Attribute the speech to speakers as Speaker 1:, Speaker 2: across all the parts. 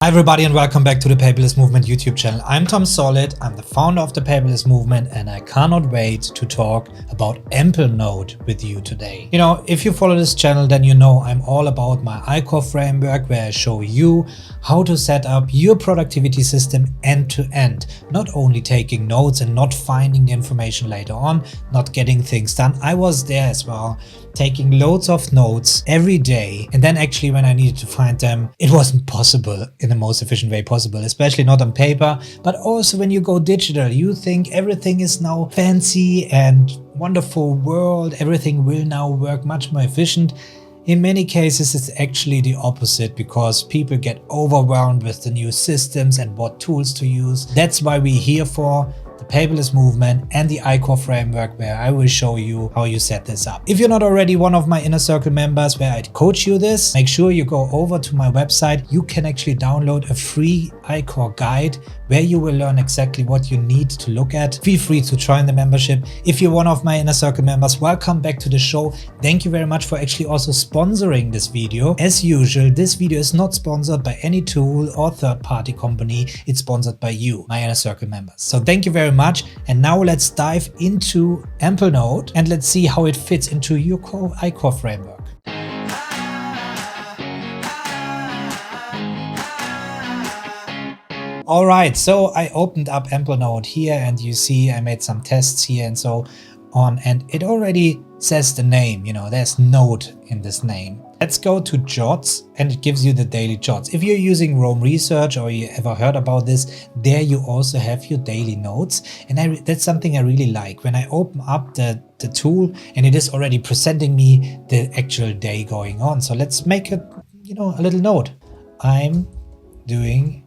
Speaker 1: Hi everybody and welcome back to the Paperless Movement YouTube channel. I'm Tom Solid, I'm the founder of the Paperless Movement and I cannot wait to talk about Amplenote with you today. You know, if you follow this channel then you know I'm all about my iCore framework where I show you how to set up your productivity system end to end. Not only taking notes and not finding the information later on, not getting things done. I was there as well, taking loads of notes every day, and then actually when I needed to find them, it wasn't possible in the most efficient way possible, especially not on paper. But also when you go digital, you think everything is now fancy and wonderful world, everything will now work much more efficient. In many cases, it's actually the opposite because people get overwhelmed with the new systems and what tools to use. That's why we're here for the Paperless Movement and the iCore framework, where I will show you how you set this up. If you're not already one of my inner circle members where I coach you this, make sure you go over to my website. You can actually download a free iCore guide where you will learn exactly what you need to look at. Feel free to join the membership. If you're one of my inner circle members, welcome back to the show. Thank you very much for actually also sponsoring this video. As usual, this video is not sponsored by any tool or third-party company. It's sponsored by you, my inner circle members. So thank you very much. And now let's dive into Amplenote and let's see how it fits into your iCore framework. All right, so I opened up Amplenote here and you see I made some tests here and so on, and it already says the name, you know, there's note in this name. Let's go to jots and it gives you the daily jots. If you're using Roam Research or you ever heard about this, there you also have your daily notes. And that's something I really like. When I open up the tool and it is already presenting me the actual day going on. So let's make a little note. I'm doing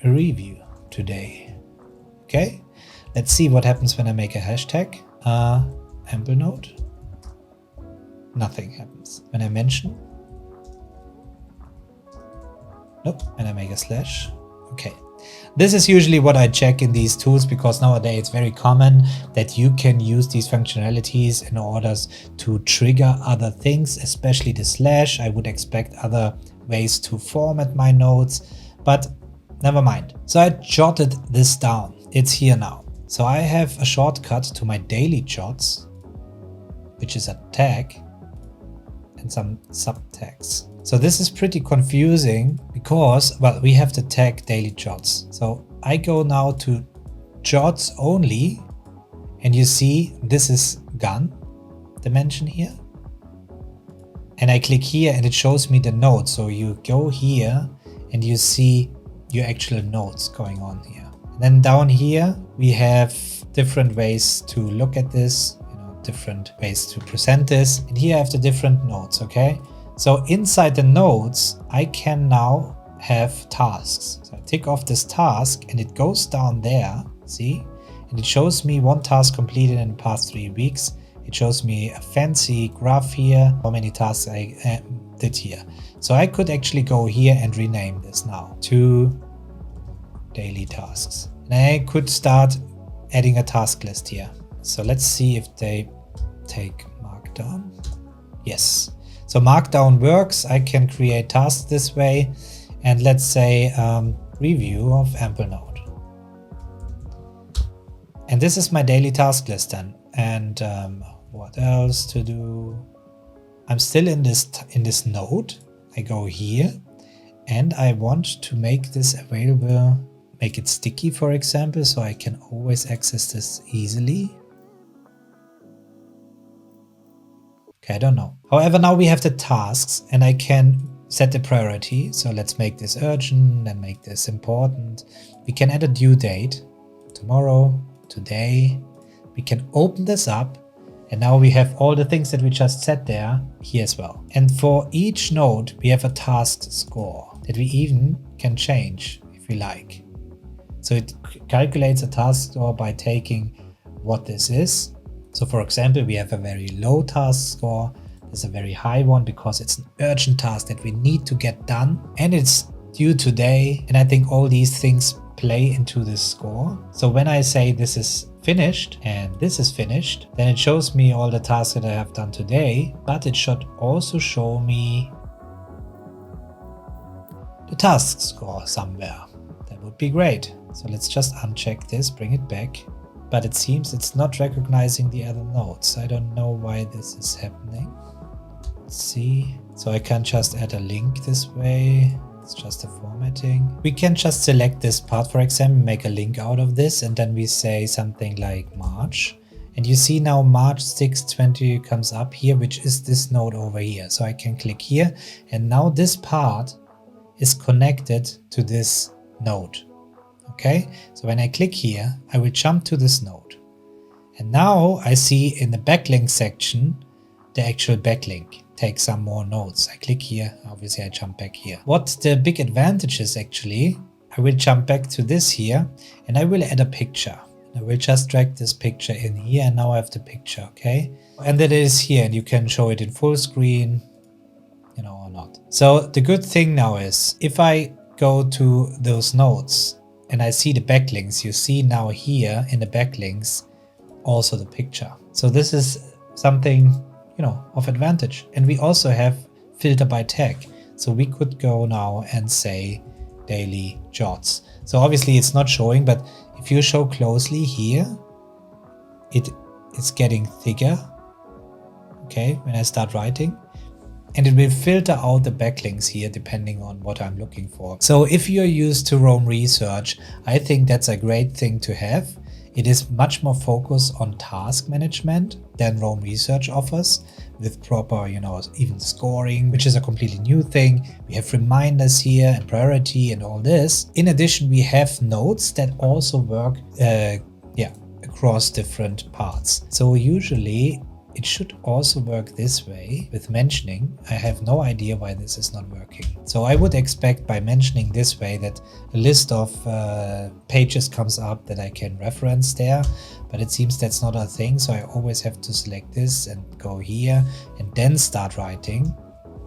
Speaker 1: a review today. Okay, let's see what happens when I make a hashtag. Amplenote. Nothing happens. When I mention, nope. When I make a slash, okay. This is usually what I check in these tools because nowadays it's very common that you can use these functionalities in order to trigger other things, especially the slash. I would expect other ways to format my notes, but never mind. So I jotted this down. It's here now. So I have a shortcut to my daily jots, which is a tag and some subtags. So this is pretty confusing because, well, we have the tag daily jots. So I go now to jots only and you see this is gone, dimension here. And I click here and it shows me the notes. So you go here and you see your actual notes going on here. And then down here, we have different ways to look at this, different ways to present this. And here I have the different notes, okay? So inside the notes, I can now have tasks. So I tick off this task and it goes down there, see? And it shows me one task completed in the past 3 weeks. It shows me a fancy graph here, how many tasks I did here. So I could actually go here and rename this now to daily tasks. And I could start adding a task list here. So let's see if they take Markdown. Yes. So Markdown works. I can create tasks this way. And let's say review of Amplenote. And this is my daily task list then. And what else to do? I'm still in this node. I go here and I want to make this available, make it sticky, for example, so I can always access this easily. Okay, I don't know. However, now we have the tasks and I can set the priority. So let's make this urgent and make this important. We can add a due date, tomorrow, today. We can open this up and now we have all the things that we just set there here as well. And for each node, we have a task score that we even can change if we like. So it calculates a task score by taking what this is. So for example, we have a very low task score. There's a very high one because it's an urgent task that we need to get done and it's due today. And I think all these things play into this score. So when I say this is finished and this is finished, then it shows me all the tasks that I have done today, but it should also show me the task score somewhere. That would be great. So let's just uncheck this, bring it back. But it seems it's not recognizing the other nodes. I don't know why this is happening. Let's see. So I can just add a link this way. It's just a formatting. We can just select this part, for example, make a link out of this, and then we say something like March. And you see now March 6, 20 comes up here, which is this node over here. So I can click here, and now this part is connected to this node. Okay, so when I click here, I will jump to this node. And now I see in the backlink section, the actual backlink. Take some more nodes. I click here, obviously I jump back here. What the big advantage is actually, I will jump back to this here and I will add a picture. I will just drag this picture in here and now I have the picture, okay? And that is here and you can show it in full screen, you know, or not. So the good thing now is if I go to those nodes and I see the backlinks, you see now here in the backlinks also the picture. So this is something, you know, of advantage. And we also have filter by tag. So we could go now and say daily jots. So obviously it's not showing, but if you show closely here, it is getting thicker. Okay, when I start writing. And it will filter out the backlinks here depending on what I'm looking for. So if you're used to Roam Research, I think that's a great thing to have. It is much more focused on task management than Roam Research offers, with proper, you know, even scoring, which is a completely new thing. We have reminders here and priority and all this. In addition, we have nodes that also work across different parts. So usually it should also work this way with mentioning. I have no idea why this is not working. So I would expect by mentioning this way that a list of pages comes up that I can reference there, but it seems that's not a thing. So I always have to select this and go here and then start writing.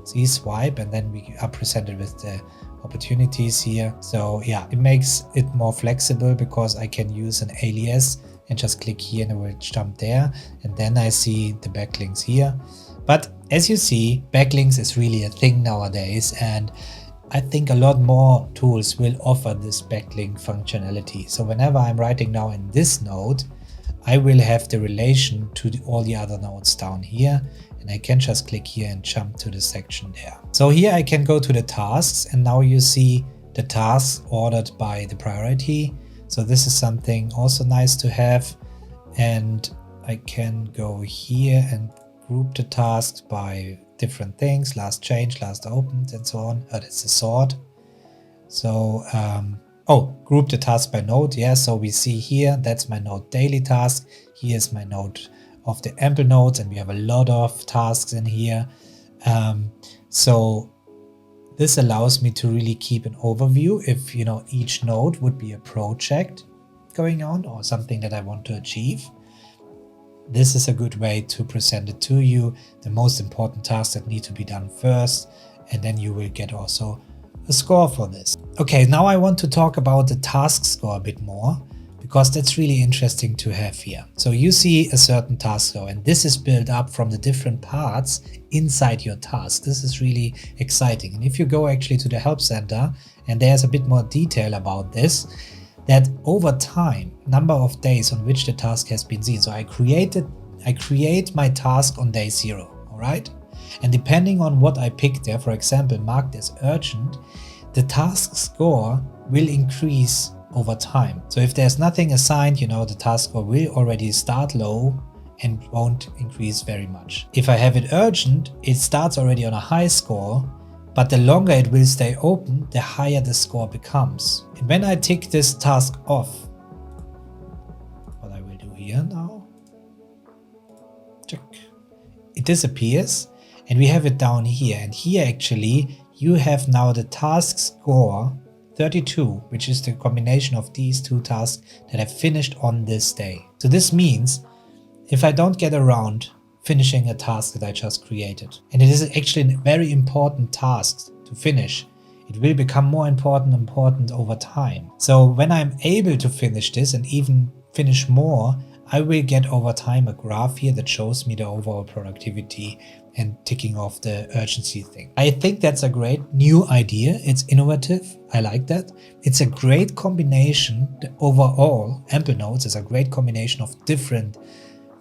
Speaker 1: See, swipe, and then we are presented with the opportunities here. So yeah, it makes it more flexible because I can use an alias and just click here and it will jump there. And then I see the backlinks here. But as you see, backlinks is really a thing nowadays. And I think a lot more tools will offer this backlink functionality. So whenever I'm writing now in this node, I will have the relation to all the other nodes down here. And I can just click here and jump to the section there. So here I can go to the tasks and now you see the tasks ordered by the priority. So this is something also nice to have. And I can go here and group the tasks by different things, last changed, last opened, and so on. That's the sort. So, group the task by node. Yeah, so we see here, that's my node daily task. Here's my node of the Amplenote, and we have a lot of tasks in here. So this allows me to really keep an overview if, you know, each node would be a project going on or something that I want to achieve. This is a good way to present it to you, the most important tasks that need to be done first, and then you will get also a score for this. Okay, now I want to talk about the task score a bit more, because that's really interesting to have here. So you see a certain task score, and this is built up from the different parts inside your task. This is really exciting. And if you go actually to the help center, and there's a bit more detail about this, that over time, number of days on which the task has been seen. So I create my task on day 0, all right? And depending on what I pick there, for example, marked as urgent, the task score will increase over time. So if there's nothing assigned, you know, the task score will already start low and won't increase very much. If I have it urgent, it starts already on a high score, but the longer it will stay open, the higher the score becomes. And when I tick this task off, what I will do here now, check, it disappears and we have it down here. And here actually you have now the task score 32, which is the combination of these two tasks that I finished on this day. So this means if I don't get around finishing a task that I just created, and it is actually a very important task to finish, it will become more important over time. So when I'm able to finish this and even finish more, I will get over time a graph here that shows me the overall productivity and ticking off the urgency thing. I think that's a great new idea. It's innovative. I like that. It's a great combination. Overall, Amplenote is a great combination of different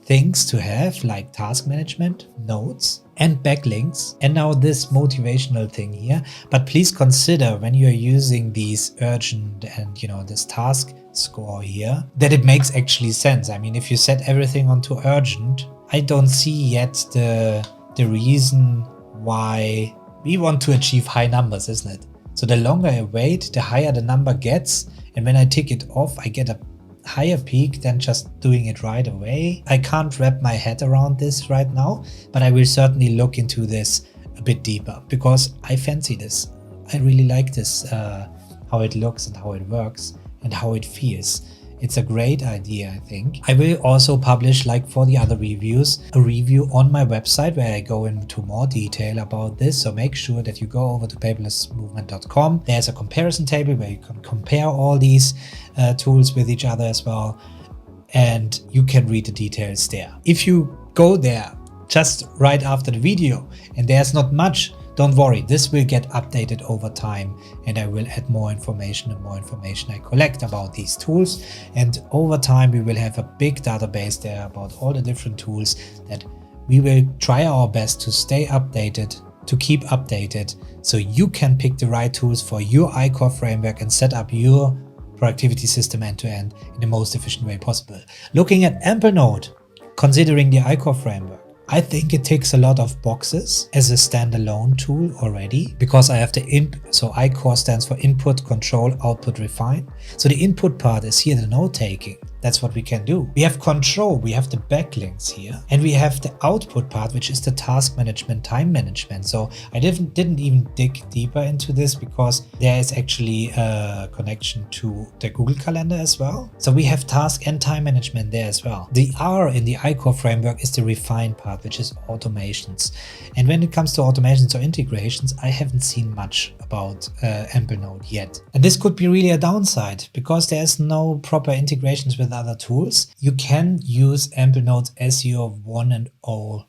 Speaker 1: things to have, like task management, notes, and backlinks, and now this motivational thing here. But please consider when you're using these urgent and this task score here, that it makes actually sense. I mean, if you set everything onto urgent, I don't see yet the reason why we want to achieve high numbers, isn't it? So the longer I wait, the higher the number gets, and when I tick it off, I get a higher peak than just doing it right away. I can't wrap my head around this right now, but I will certainly look into this a bit deeper because I fancy this. I really like this, how it looks and how it works and how it feels. It's a great idea, I think. I will also publish, like for the other reviews, a review on my website where I go into more detail about this. So make sure that you go over to paperlessmovement.com. There's a comparison table where you can compare all these tools with each other as well. And you can read the details there. If you go there just right after the video and there's not much, don't worry, this will get updated over time and I will add more information and more information I collect about these tools. And over time, we will have a big database there about all the different tools that we will try our best to stay updated, to keep updated, so you can pick the right tools for your iCore framework and set up your productivity system end to end in the most efficient way possible. Looking at Amplenote, considering the iCore framework, I think it ticks a lot of boxes as a standalone tool already, because I have the so iCore stands for input, control, output, refine. So the input part is here, the note taking. That's what we can do. We have control, we have the backlinks here, and we have the output part, which is the task management, time management. So I didn't even dig deeper into this because there is actually a connection to the Google Calendar as well. So we have task and time management there as well. The R in the iCore framework is the refine part, which is automations. And when it comes to automations or integrations, I haven't seen much about Amplenote yet. And this could be really a downside because there's no proper integrations with other tools. You can use Amplenote as your one and all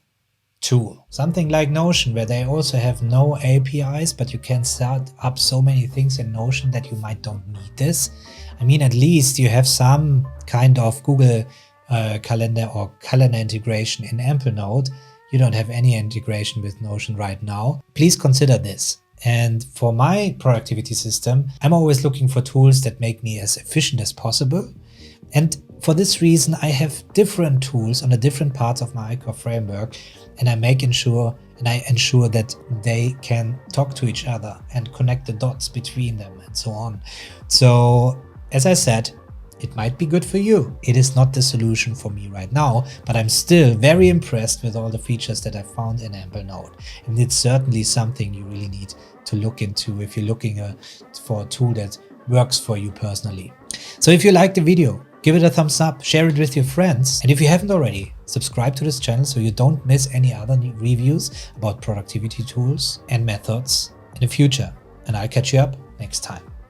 Speaker 1: tool. Something like Notion, where they also have no APIs, but you can start up so many things in Notion that you might don't need this. I mean, at least you have some kind of Google Calendar or calendar integration in Amplenote. You don't have any integration with Notion right now. Please consider this. And for my productivity system, I'm always looking for tools that make me as efficient as possible. And for this reason, I have different tools on the different parts of my iCore framework, and I ensure that they can talk to each other and connect the dots between them and so on. So, as I said, it might be good for you. It is not the solution for me right now, but I'm still very impressed with all the features that I found in Amplenote. And it's certainly something you really need to look into if you're looking for a tool that works for you personally. So if you liked the video, give it a thumbs up, share it with your friends. And if you haven't already, subscribe to this channel so you don't miss any other new reviews about productivity tools and methods in the future. And I'll catch you up next time.